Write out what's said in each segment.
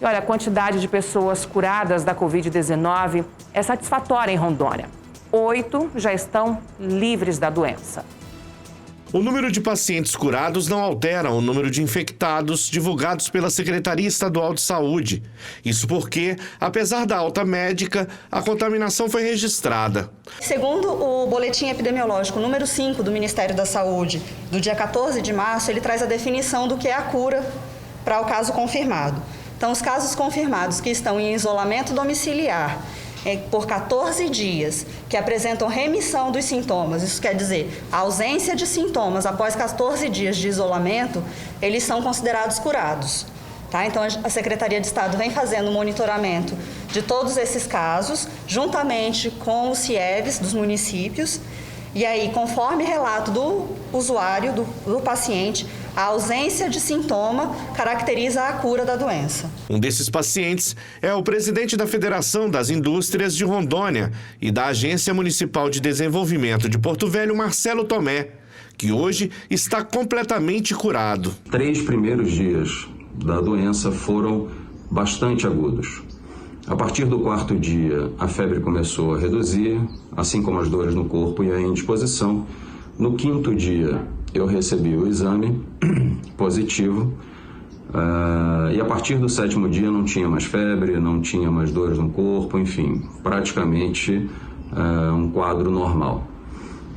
E olha, a quantidade de pessoas curadas da Covid-19 é satisfatória em Rondônia. 8 já estão livres da doença. O número de pacientes curados não altera o número de infectados divulgados pela Secretaria Estadual de Saúde. Isso porque, apesar da alta médica, a contaminação foi registrada. Segundo o boletim epidemiológico número 5 do Ministério da Saúde, do dia 14 de março, ele traz a definição do que é a cura para o caso confirmado. Então, os casos confirmados que estão em isolamento domiciliar por 14 dias, que apresentam remissão dos sintomas, isso quer dizer, a ausência de sintomas após 14 dias de isolamento, eles são considerados curados. Tá? Então, a Secretaria de Estado vem fazendo o monitoramento de todos esses casos, juntamente com os CIEVs dos municípios, e aí, conforme relato do usuário, do paciente, a ausência de sintoma caracteriza a cura da doença. Um desses pacientes é o presidente da Federação das Indústrias de Rondônia e da Agência Municipal de Desenvolvimento de Porto Velho, Marcelo Tomé, que hoje está completamente curado. 3 primeiros dias da doença foram bastante agudos. A partir do 4º dia, a febre começou a reduzir, assim como as dores no corpo e a indisposição. No 5º dia, eu recebi o exame positivo e a partir do 7º dia não tinha mais febre, não tinha mais dores no corpo, enfim, praticamente um quadro normal.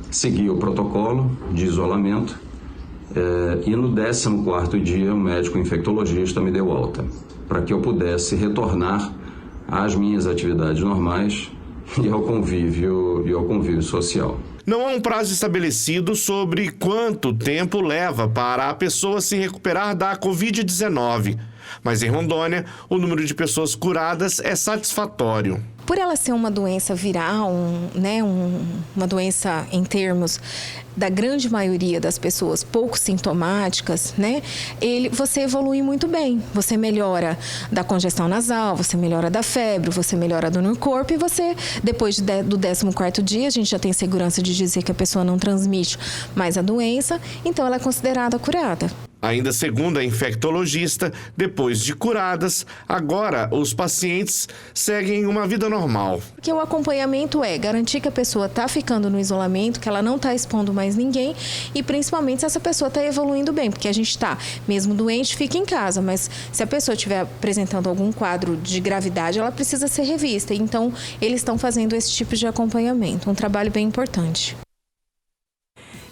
Segui o protocolo de isolamento e no 14º dia o médico infectologista me deu alta para que eu pudesse retornar às minhas atividades normais e ao convívio social. Não há um prazo estabelecido sobre quanto tempo leva para a pessoa se recuperar da Covid-19. Mas em Rondônia, o número de pessoas curadas é satisfatório. Por ela ser uma doença viral, uma doença em termos da grande maioria das pessoas pouco sintomáticas, você evolui muito bem. Você melhora da congestão nasal, você melhora da febre, você melhora do no corpo e você, depois do 14º dia, a gente já tem segurança de dizer que a pessoa não transmite mais a doença, então ela é considerada curada. Ainda segundo a infectologista, depois de curadas, agora os pacientes seguem uma vida normal. Porque o acompanhamento é garantir que a pessoa está ficando no isolamento, que ela não está expondo mais ninguém e principalmente se essa pessoa está evoluindo bem, porque a gente está, mesmo doente, fica em casa, mas se a pessoa estiver apresentando algum quadro de gravidade, ela precisa ser revista. Então, eles estão fazendo esse tipo de acompanhamento, um trabalho bem importante.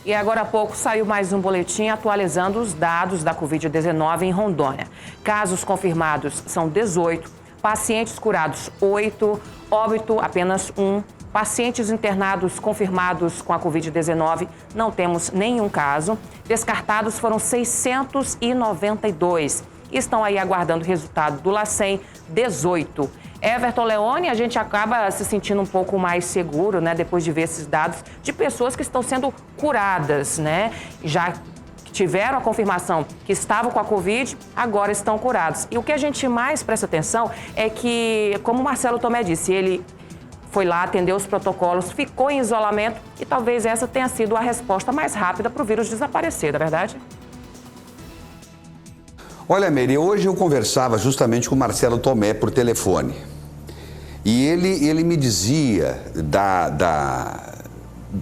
E agora há pouco saiu mais um boletim atualizando os dados da Covid-19 em Rondônia. Casos confirmados são 18, pacientes curados 8, óbito apenas 1, pacientes internados confirmados com a Covid-19 não temos nenhum caso, descartados foram 692. Estão aí aguardando o resultado do LACEN, 18. Everton Leone, a gente acaba se sentindo um pouco mais seguro, depois de ver esses dados de pessoas que estão sendo curadas, já tiveram a confirmação que estavam com a Covid, agora estão curados. E o que a gente mais presta atenção é que, como o Marcelo Tomé disse, ele foi lá, atendeu os protocolos, ficou em isolamento e talvez essa tenha sido a resposta mais rápida para o vírus desaparecer, não é verdade? Olha, Meire, hoje eu conversava justamente com o Marcelo Tomé por telefone. E ele me dizia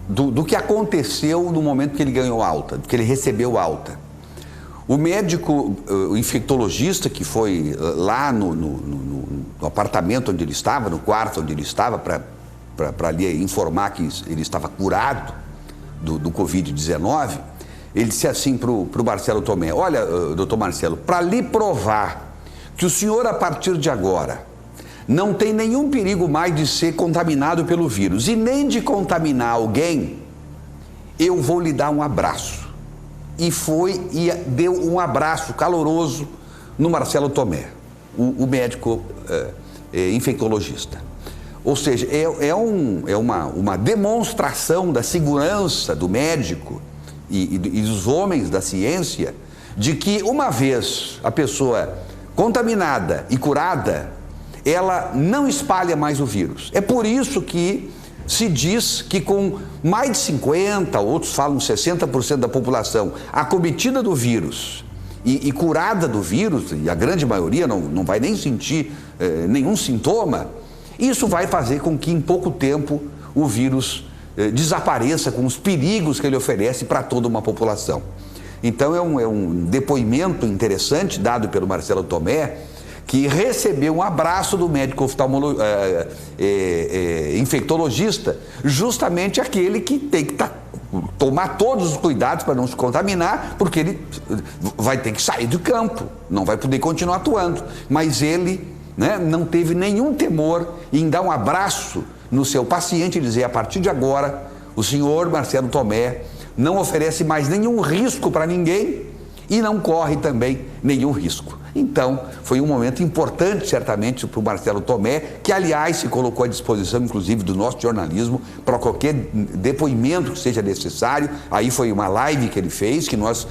do que aconteceu no momento que ele ganhou alta, que ele recebeu alta. O médico, o infectologista que foi lá no apartamento onde ele estava, no quarto onde ele estava, para ali informar que ele estava curado do Covid-19, ele disse assim para o Marcelo Tomé: olha, doutor Marcelo, para lhe provar que o senhor, a partir de agora, não tem nenhum perigo mais de ser contaminado pelo vírus e nem de contaminar alguém, eu vou lhe dar um abraço. E foi e deu um abraço caloroso no Marcelo Tomé, o médico infectologista. Ou seja, é uma demonstração da segurança do médico e dos homens da ciência, de que uma vez a pessoa contaminada e curada, ela não espalha mais o vírus. É por isso que se diz que com mais de 50%, outros falam 60% da população acometida do vírus e curada do vírus, e a grande maioria não vai nem sentir nenhum sintoma, isso vai fazer com que em pouco tempo o vírus desapareça com os perigos que ele oferece para toda uma população. Então é um depoimento interessante dado pelo Marcelo Tomé, que recebeu um abraço do médico infectologista, justamente aquele que tem que tomar todos os cuidados para não se contaminar, porque ele vai ter que sair do campo, não vai poder continuar atuando. Mas ele, né, não teve nenhum temor em dar um abraço no seu paciente e dizer: a partir de agora, o senhor Marcelo Tomé não oferece mais nenhum risco para ninguém e não corre também nenhum risco. Então, foi um momento importante, certamente, para o Marcelo Tomé, que, aliás, se colocou à disposição, inclusive, do nosso jornalismo, para qualquer depoimento que seja necessário. Aí foi uma live que ele fez, que nós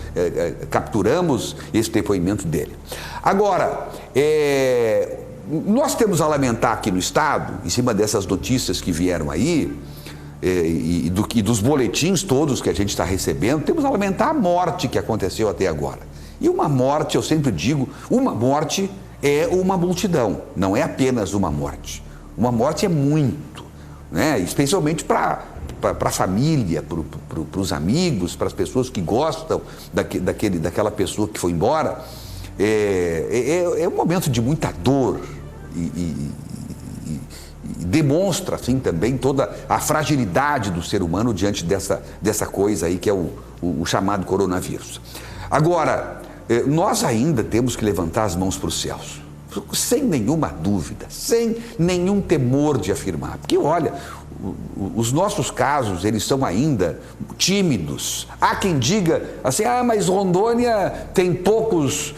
capturamos esse depoimento dele. Agora, nós temos a lamentar aqui no Estado, em cima dessas notícias que vieram aí, e dos boletins todos que a gente está recebendo, temos a lamentar a morte que aconteceu até agora. E uma morte, eu sempre digo, uma morte é uma multidão, não é apenas uma morte. Uma morte é muito, né? Especialmente para a família, para os amigos, para as pessoas que gostam daquela pessoa que foi embora. É um momento de muita dor e demonstra, assim, também toda a fragilidade do ser humano diante dessa coisa aí que é o chamado coronavírus. Agora, nós ainda temos que levantar as mãos para os céus, sem nenhuma dúvida, sem nenhum temor de afirmar. Porque, olha, os nossos casos, eles são ainda tímidos. Há quem diga assim: mas Rondônia tem poucos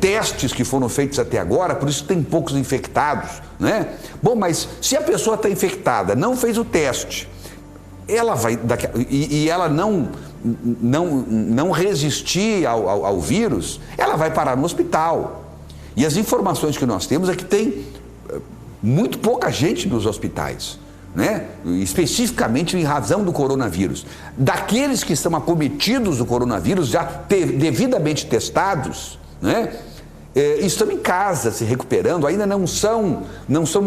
testes que foram feitos até agora, por isso tem poucos infectados, né? Bom, mas se a pessoa está infectada, não fez o teste, ela vai e ela não resistir ao vírus, ela vai parar no hospital. E as informações que nós temos é que tem muito pouca gente nos hospitais, né? Especificamente em razão do coronavírus. Daqueles que estão acometidos do coronavírus, já devidamente testados, né? Estão em casa se recuperando, ainda não são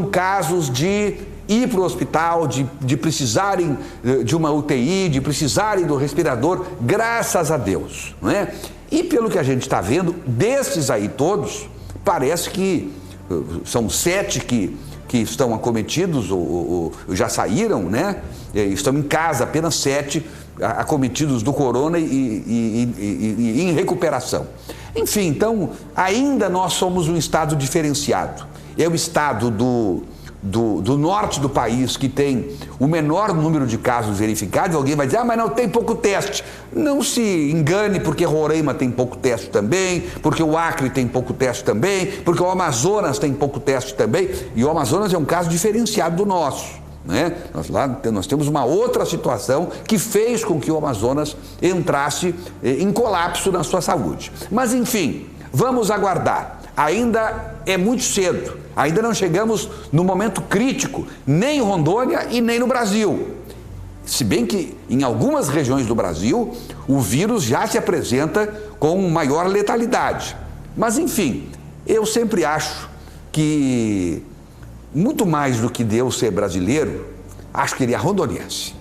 casos de ir para o hospital, de precisarem de uma UTI, de precisarem do respirador, graças a Deus, não é? E pelo que a gente está vendo, desses aí todos, parece que são 7 que estão acometidos ou já saíram, né? Estão em casa, apenas 7 acometidos do corona e em recuperação. Enfim, então, ainda nós somos um estado diferenciado. É o estado do norte do país que tem o menor número de casos verificados. Alguém vai dizer: mas não, tem pouco teste. Não se engane, porque Roraima tem pouco teste também, porque o Acre tem pouco teste também, porque o Amazonas tem pouco teste também, e o Amazonas é um caso diferenciado do nosso, né? Nós temos uma outra situação que fez com que o Amazonas entrasse em colapso na sua saúde. Mas, enfim, vamos aguardar. Ainda é muito cedo, ainda não chegamos no momento crítico, nem em Rondônia e nem no Brasil. Se bem que em algumas regiões do Brasil o vírus já se apresenta com maior letalidade. Mas, enfim, eu sempre acho que, muito mais do que Deus ser brasileiro, acho que ele é rondoniense.